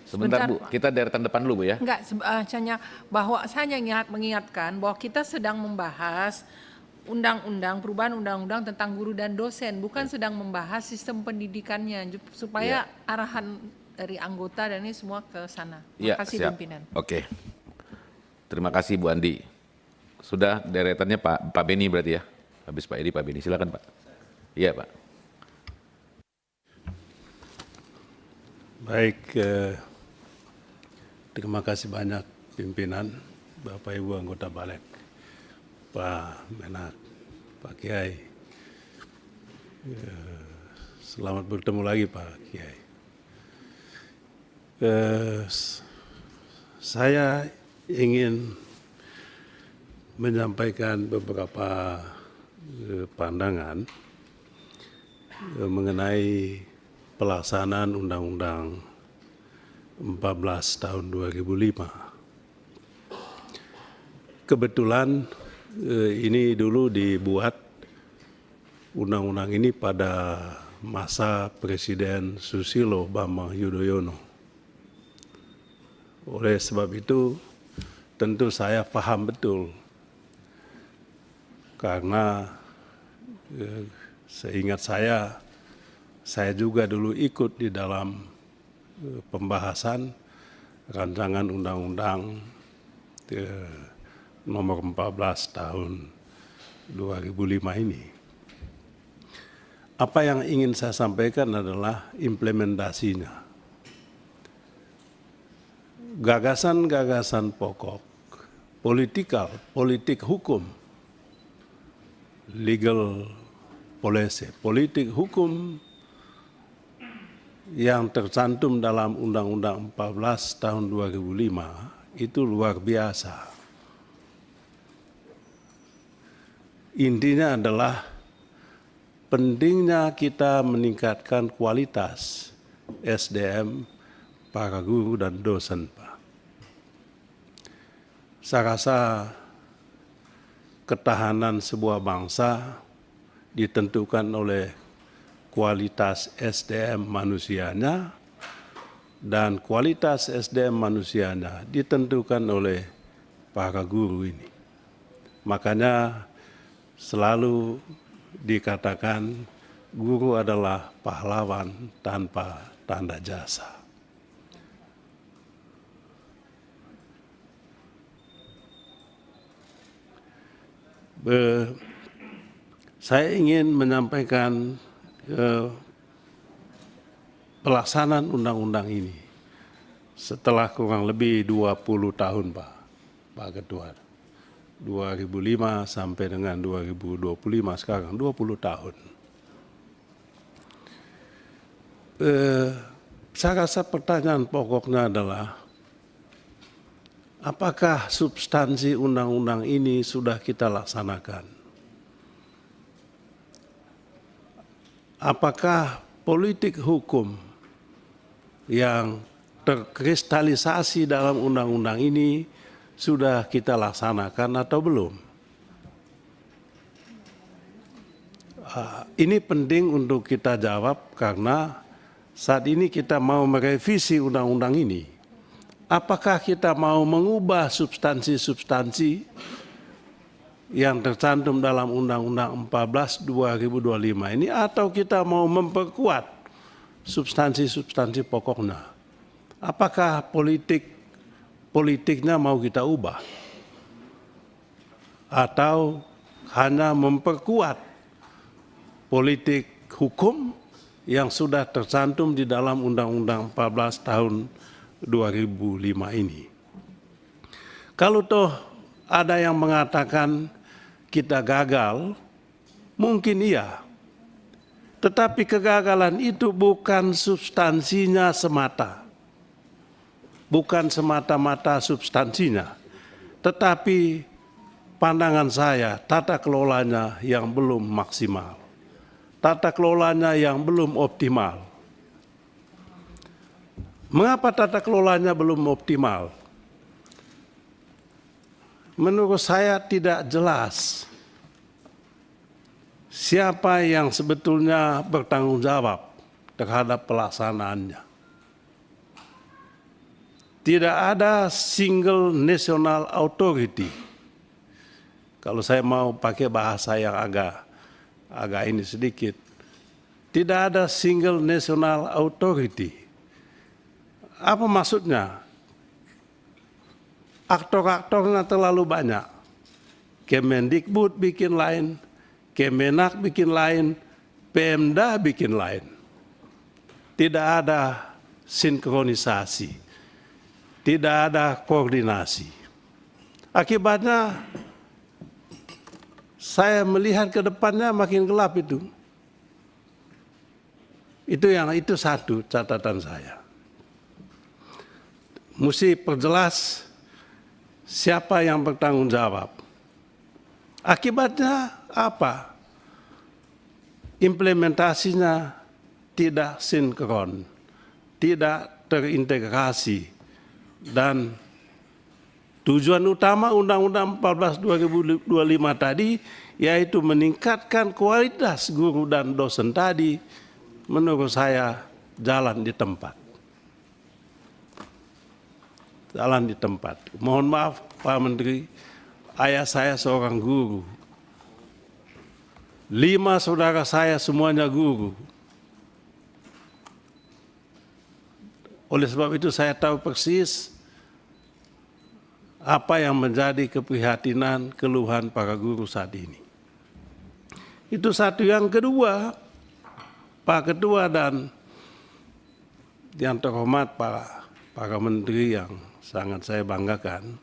Sebentar Bu, kita deretan depan dulu Bu ya. Enggak, hanya bahwa saya mengingatkan bahwa kita sedang membahas undang-undang, perubahan undang-undang tentang guru dan dosen, bukan sedang membahas sistem pendidikannya, supaya arahan dari anggota dan ini semua ke sana. Terima kasih siap. pimpinan. Oke. Terima kasih Bu Andi. Sudah deretannya Pak Beni berarti ya. Habis Pak Edi, Pak Beni. Silakan Pak. Iya Pak. Baik, terima kasih banyak pimpinan, Bapak Ibu anggota Balik, Pak Menak, Pak Kiai. Selamat bertemu lagi Pak Kiai. Saya ingin menyampaikan beberapa pandangan mengenai pelaksanaan Undang-Undang 14 tahun 2005. Kebetulan ini dulu dibuat undang-undang ini pada masa Presiden Susilo Bambang Yudhoyono. Oleh sebab itu tentu saya paham betul karena seingat saya juga dulu ikut di dalam pembahasan rancangan undang-undang nomor 14 tahun 2005 ini. Apa yang ingin saya sampaikan adalah implementasinya. Gagasan-gagasan pokok, politik hukum, legal policy, politik hukum yang tercantum dalam Undang-Undang 14 tahun 2005 itu luar biasa. Intinya adalah pentingnya kita meningkatkan kualitas SDM para guru dan dosen, Pak. Saya rasa ketahanan sebuah bangsa ditentukan oleh kualitas SDM manusianya, dan kualitas SDM manusianya ditentukan oleh para guru ini. Makanya selalu dikatakan guru adalah pahlawan tanpa tanda jasa. Saya ingin menyampaikan pelaksanaan undang-undang ini setelah kurang lebih 20 tahun Pak Ketua. 2005 sampai dengan 2025 sekarang 20 tahun. Saya rasa pertanyaan pokoknya adalah apakah substansi undang-undang ini sudah kita laksanakan? Apakah politik hukum yang terkristalisasi dalam undang-undang ini sudah kita laksanakan atau belum? Ini penting untuk kita jawab karena saat ini kita mau merevisi undang-undang ini. Apakah kita mau mengubah substansi-substansi yang tercantum dalam Undang-Undang 14 2025 ini atau kita mau memperkuat substansi-substansi pokoknya? Apakah politiknya mau kita ubah atau hanya memperkuat politik hukum yang sudah tercantum di dalam Undang-Undang 14 tahun 2005 ini? Kalau toh ada yang mengatakan kita gagal, mungkin iya. Tetapi kegagalan itu bukan substansinya semata. Bukan semata-mata substansinya. Tetapi pandangan saya, tata kelolanya yang belum maksimal. Tata kelolanya yang belum optimal. Mengapa tata kelolanya belum optimal? Menurut saya tidak jelas siapa yang sebetulnya bertanggung jawab terhadap pelaksanaannya. tidak ada single national authority. Kalau saya mau pakai bahasa yang agak ini sedikit, tidak ada single national authority. Apa maksudnya? Aktor-aktornya terlalu banyak. Kemendikbud bikin lain, Kemenak bikin lain, Pemda bikin lain. Tidak ada sinkronisasi, tidak ada koordinasi. Akibatnya saya melihat ke depannya makin gelap itu. Itu satu catatan saya. Mesti perjelas siapa yang bertanggung jawab. Akibatnya apa? Implementasinya tidak sinkron, tidak terintegrasi, dan tujuan utama Undang-Undang 14 2025 tadi yaitu meningkatkan kualitas guru dan dosen tadi, menurut saya jalan di tempat. Jalan di tempat. Mohon maaf Pak Menteri, ayah saya seorang guru. 5 saudara saya semuanya guru. Oleh sebab itu saya tahu persis apa yang menjadi keprihatinan, keluhan para guru saat ini. Itu satu. Yang kedua, Pak Ketua dan yang terhormat para menteri yang sangat saya banggakan,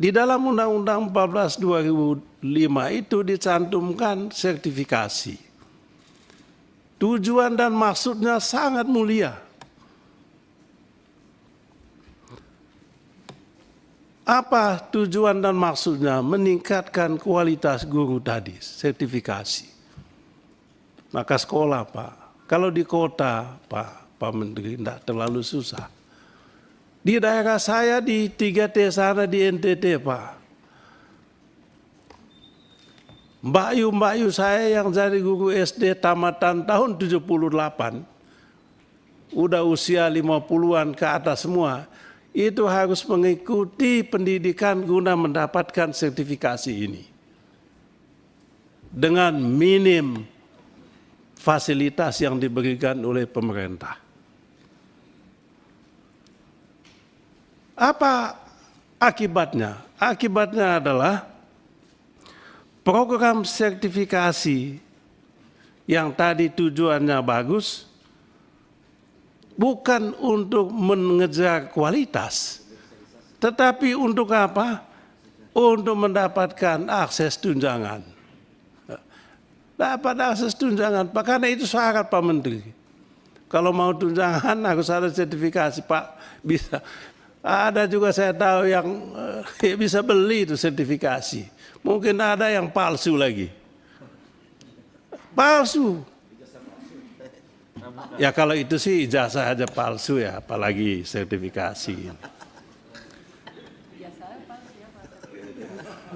di dalam Undang-Undang 14 2005 itu dicantumkan sertifikasi. Tujuan dan maksudnya sangat mulia. Apa tujuan dan maksudnya? Meningkatkan kualitas guru tadi, sertifikasi. Maka sekolah Pak, kalau di kota Pak Menteri tidak terlalu susah. Di daerah saya di 3T sana di NTT Pak, mbak-yu saya yang jadi guru SD tamatan tahun 78, udah usia 50-an ke atas semua, itu harus mengikuti pendidikan guna mendapatkan sertifikasi ini. Dengan minim fasilitas yang diberikan oleh pemerintah. Apa akibatnya? Akibatnya adalah program sertifikasi yang tadi tujuannya bagus, bukan untuk mengejar kualitas, tetapi untuk apa? Untuk mendapatkan akses tunjangan. Dapat akses tunjangan, Pak, karena itu syarat Pak Menteri. Kalau mau tunjangan harus ada sertifikasi, Pak. Bisa. Ada juga saya tahu yang bisa beli itu sertifikasi. Mungkin ada yang palsu lagi. Palsu. Ya kalau itu sih ijazah aja palsu ya, apalagi sertifikasi.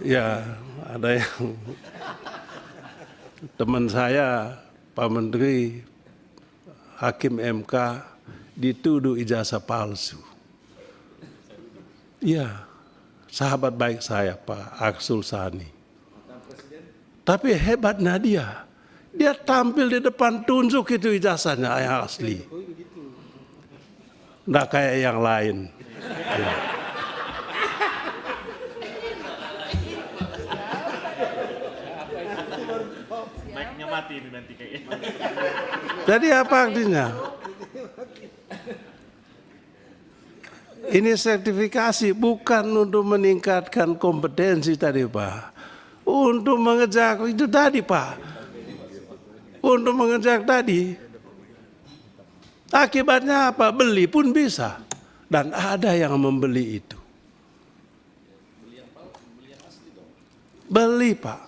Ya, ada yang teman saya Pak Menteri Hakim MK dituduh ijazah palsu. Iya, sahabat baik saya Pak Arsul Sani. Tapi hebatnya dia tampil di depan tunjuk itu ijazahnya yang asli. Nggak kayak yang lain. Ya. Mic-nya mati ini nanti kayaknya. Jadi apa artinya? Ini sertifikasi bukan untuk meningkatkan kompetensi tadi Pak. Untuk mengejar itu tadi Pak. Untuk mengejar tadi. Akibatnya apa? Beli pun bisa. Dan ada yang membeli itu. Beli Pak.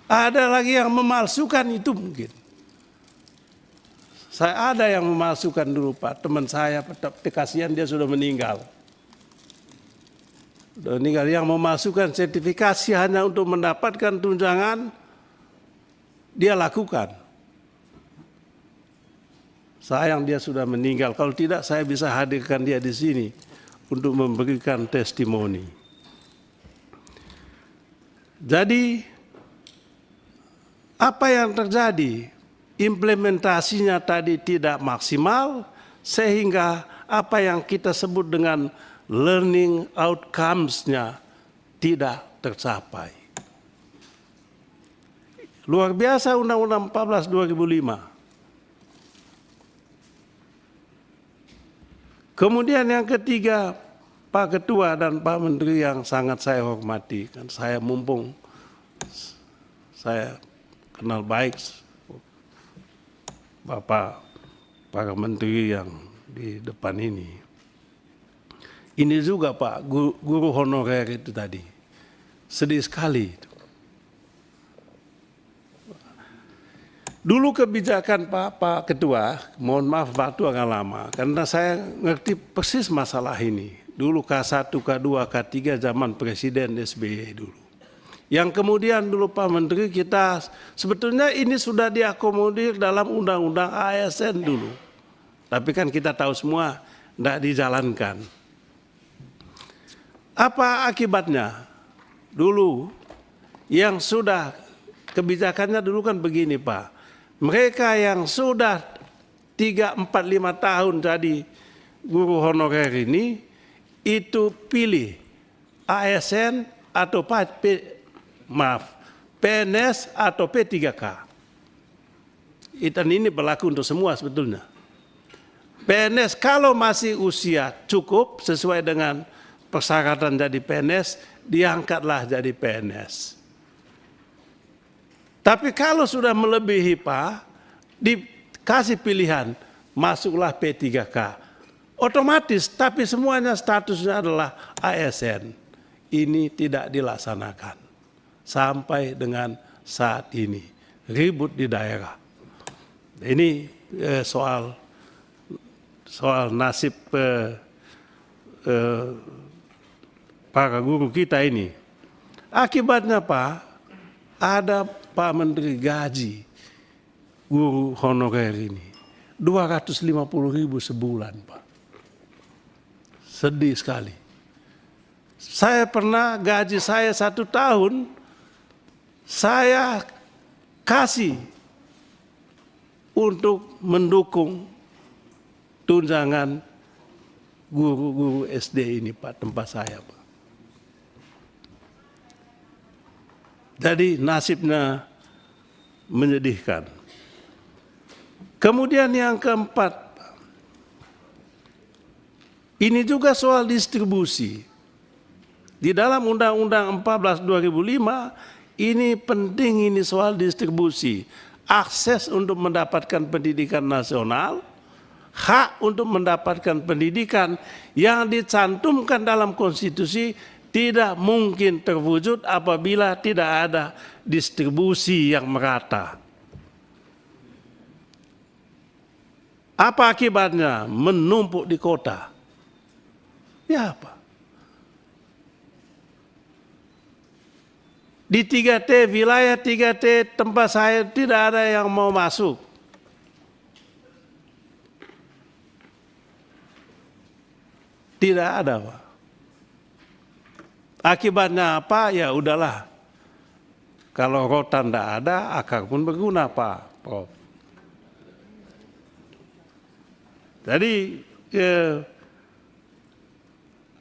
Ada lagi yang memalsukan itu mungkin. Saya ada yang memalsukan dulu Pak, teman saya, kasihan dia sudah meninggal. Sudah meninggal, yang memalsukan sertifikasi hanya untuk mendapatkan tunjangan, dia lakukan. Sayang dia sudah meninggal. Kalau tidak saya bisa hadirkan dia di sini untuk memberikan testimoni. Jadi apa yang terjadi? Implementasinya tadi tidak maksimal sehingga apa yang kita sebut dengan learning outcomes-nya tidak tercapai. Luar biasa Undang-Undang 14 2005. Kemudian yang ketiga, Pak Ketua dan Pak Menteri yang sangat saya hormati, kan saya mumpung saya kenal baik Bapak para Menteri yang di depan ini. Ini juga Pak guru honorer itu tadi, sedih sekali. Dulu kebijakan Pak Ketua, mohon maaf waktu agak lama, karena saya ngerti persis masalah ini. Dulu K1, K2, K3 zaman Presiden SBY dulu. Yang kemudian dulu Pak Menteri kita, sebetulnya ini sudah diakomodir dalam Undang-Undang ASN dulu. Tapi kan kita tahu semua tidak dijalankan. Apa akibatnya? Dulu yang sudah kebijakannya dulu kan begini Pak. Mereka yang sudah 3, 4, 5 tahun jadi guru honorer ini, itu pilih ASN atau PNS atau P3K. Dan ini berlaku untuk semua sebetulnya. PNS kalau masih usia cukup sesuai dengan persyaratan jadi PNS, diangkatlah jadi PNS. Tapi kalau sudah melebihi Pak, dikasih pilihan, masuklah P3K. Otomatis, tapi semuanya statusnya adalah ASN. Ini tidak dilaksanakan. Sampai dengan saat ini. Ribut di daerah. Ini soal nasib para guru kita ini. Akibatnya Pak, ada Pak Menteri gaji guru honorer ini 250.000 sebulan Pak. Sedih sekali. Saya pernah gaji saya 1 tahun, saya kasih untuk mendukung tunjangan guru-guru SD ini Pak, tempat saya Pak. Jadi nasibnya menyedihkan. Kemudian yang keempat, ini juga soal distribusi. Di dalam Undang-Undang 14 2005, ini penting ini soal distribusi. Akses untuk mendapatkan pendidikan nasional, hak untuk mendapatkan pendidikan yang dicantumkan dalam konstitusi tidak mungkin terwujud apabila tidak ada distribusi yang merata. Apa akibatnya? Menumpuk di kota. Ya apa? Di 3T, wilayah 3T tempat saya tidak ada yang mau masuk. Tidak ada Pak. Akibatnya apa? Ya udahlah. Kalau rotan tidak ada, akar pun berguna Pak Prof. Jadi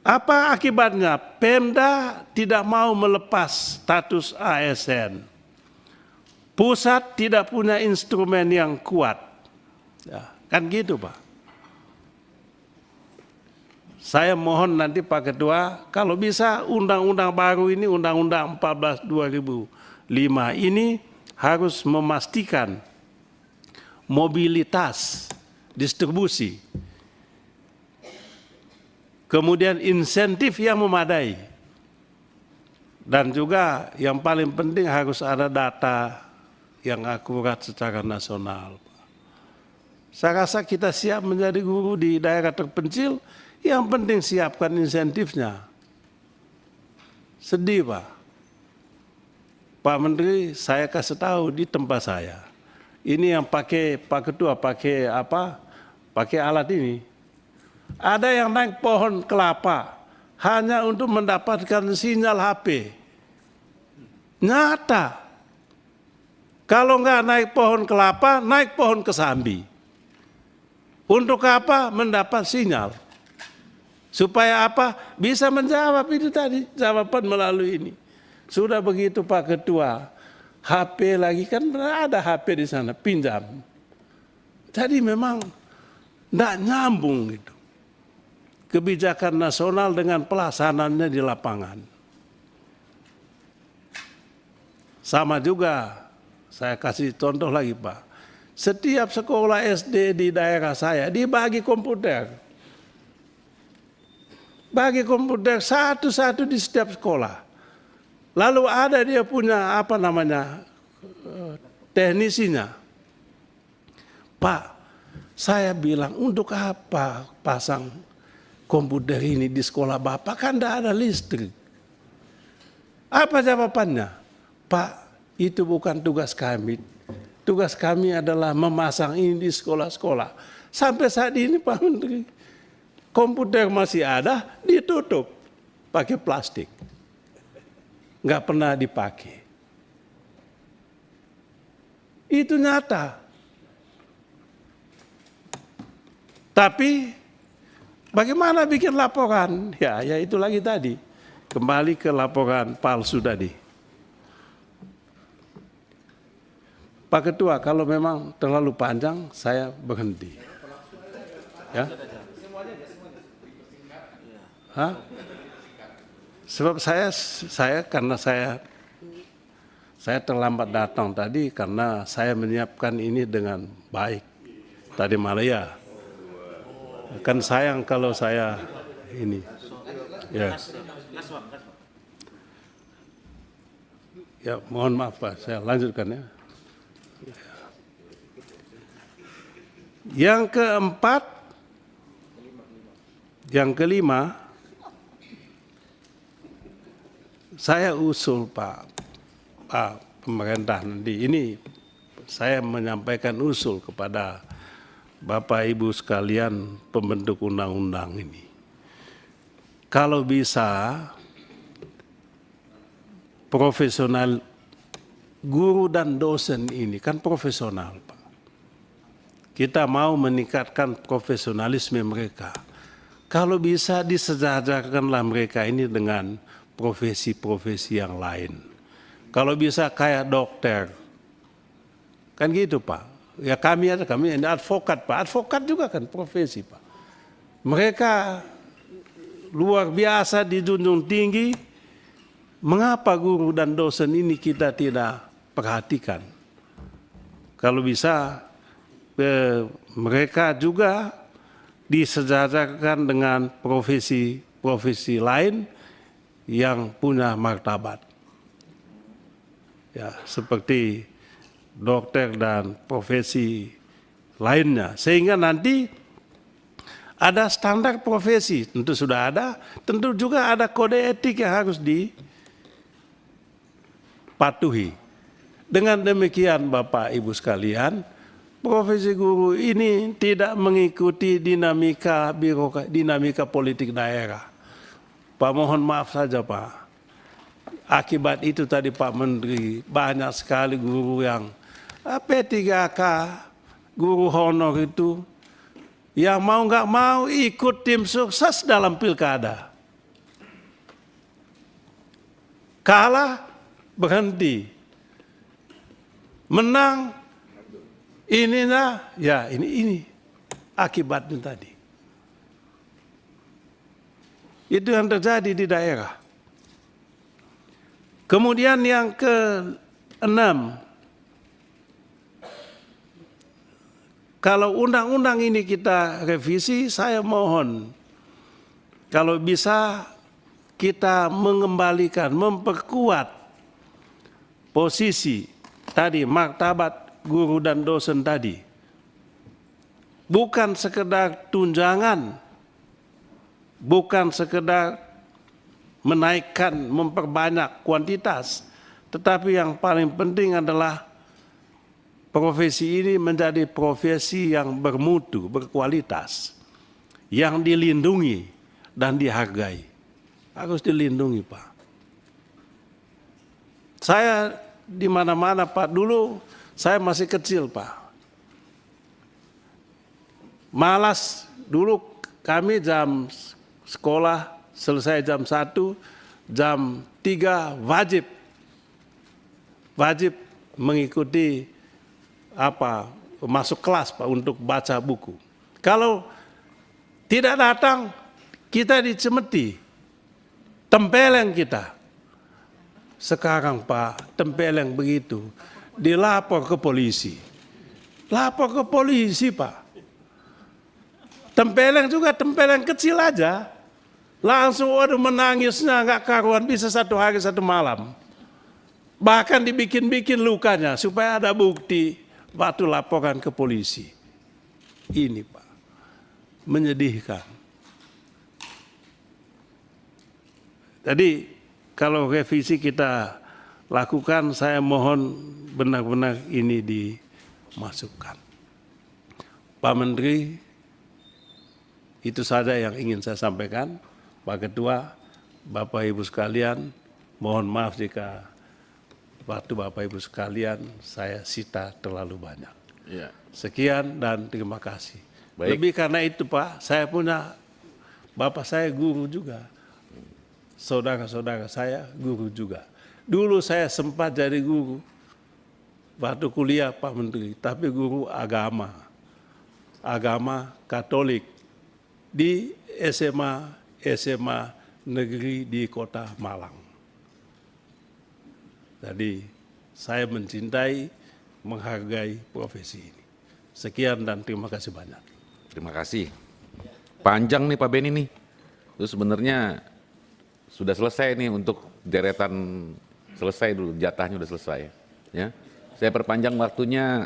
apa akibatnya? Pemda tidak mau melepas status ASN. Pusat tidak punya instrumen yang kuat. Ya, kan gitu Pak. Saya mohon nanti Pak Ketua, kalau bisa undang-undang baru ini, Undang-Undang 14 2005 ini harus memastikan mobilitas, distribusi, kemudian insentif yang memadai, dan juga yang paling penting harus ada data yang akurat secara nasional. Saya rasa kita siap menjadi guru di daerah terpencil, yang penting siapkan insentifnya. Sedih Pak. Pak Menteri, saya kasih tahu di tempat saya. Ini yang pakai Pak Ketua pakai apa? pakai alat ini. Ada yang naik pohon kelapa hanya untuk mendapatkan sinyal HP. Nyata. Kalau nggak naik pohon kelapa, naik pohon kesambi. Untuk apa? Mendapat sinyal. Supaya apa? Bisa menjawab itu tadi, jawaban melalui ini. Sudah begitu Pak Ketua, HP lagi kan ada HP di sana, pinjam. Jadi memang tidak nyambung gitu. Kebijakan nasional dengan pelaksanaannya di lapangan. Sama juga, saya kasih contoh lagi Pak. Setiap sekolah SD di daerah saya dibagi komputer. Bagi komputer satu-satu di setiap sekolah. Lalu ada dia punya teknisinya. Pak, saya bilang untuk apa pasang komputer ini di sekolah Bapak, kan tidak ada listrik. Apa jawabannya? Pak, itu bukan tugas kami. Tugas kami adalah memasang ini di sekolah-sekolah. Sampai saat ini Pak Menteri, komputer masih ada, ditutup pakai plastik. Nggak pernah dipakai. Itu nyata. Tapi bagaimana bikin laporan? Ya itu lagi tadi. Kembali ke laporan palsu tadi. Pak Ketua, kalau memang terlalu panjang, saya berhenti. Ya? Hah? Sebab karena saya terlambat datang tadi karena saya menyiapkan ini dengan baik tadi malam ya. Kan sayang kalau saya ini. Ya. Ya, mohon maaf Pak, saya lanjutkan ya. Yang keempat, yang kelima, saya usul Pak pemerintah nanti ini, saya menyampaikan usul kepada Bapak Ibu sekalian pembentuk undang-undang ini. Kalau bisa profesional, guru dan dosen ini kan profesional Pak. Kita mau meningkatkan profesionalisme mereka. Kalau bisa disejajarkanlah mereka ini dengan profesi-profesi yang lain. Kalau bisa kayak dokter, kan gitu Pak. Ya kami ini advokat Pak. Advokat juga kan profesi Pak. Mereka luar biasa dijunjung tinggi. Mengapa guru dan dosen ini kita tidak perhatikan? Kalau bisa mereka juga disejajarkan dengan profesi-profesi lain yang punya martabat. Ya, seperti dokter dan profesi lainnya. Sehingga nanti ada standar profesi, tentu sudah ada, tentu juga ada kode etik yang harus dipatuhi. Dengan demikian Bapak Ibu sekalian, profesi guru ini tidak mengikuti dinamika politik daerah. Pak mohon maaf saja Pak. Akibat itu tadi Pak Menteri, banyak sekali guru yang P3K, guru honor itu, yang mau nggak mau ikut tim sukses dalam pilkada. Kalah, berhenti. Menang, ininya, ya ini akibatnya tadi. Itu yang terjadi di daerah. Kemudian yang ke-6, kalau undang-undang ini kita revisi, saya mohon kalau bisa kita mengembalikan, memperkuat posisi tadi martabat guru dan dosen tadi. Bukan sekedar tunjangan, bukan sekedar menaikkan, memperbanyak kuantitas, tetapi yang paling penting adalah profesi ini menjadi profesi yang bermutu, berkualitas, yang dilindungi dan dihargai. Harus dilindungi, Pak. Saya di mana-mana, Pak. Dulu saya masih kecil, Pak. Malas, dulu kami jam sekolah selesai jam 1, jam 3 wajib mengikuti masuk kelas, Pak, untuk baca buku. Kalau tidak datang, kita dicemeti, tempeleng kita. Sekarang, Pak, tempeleng begitu, dilapor ke polisi. Lapor ke polisi, Pak. Tempeleng juga tempeleng kecil aja. Langsung waduh menangisnya nggak karuan, bisa 1 hari 1 malam. Bahkan dibikin-bikin lukanya supaya ada bukti, waktu laporan ke polisi. Ini, Pak, menyedihkan. Jadi kalau revisi kita lakukan, saya mohon benar-benar ini dimasukkan. Pak Menteri, itu saja yang ingin saya sampaikan. Pak Ketua, Bapak Ibu sekalian, mohon maaf jika waktu Bapak Ibu sekalian saya sita terlalu banyak. Ya. Sekian dan terima kasih. Baik. Lebih karena itu, Pak, saya punya, bapak saya guru juga. Saudara-saudara saya guru juga. Dulu saya sempat jadi guru waktu kuliah, Pak Menteri, tapi guru agama Katolik di SMA negeri di Kota Malang. Jadi saya mencintai, menghargai profesi ini. Sekian dan terima kasih banyak. Terima kasih. Panjang nih Pak Beni nih. Itu sebenarnya sudah selesai nih untuk deretan, selesai dulu, jatahnya udah selesai. Ya, saya perpanjang waktunya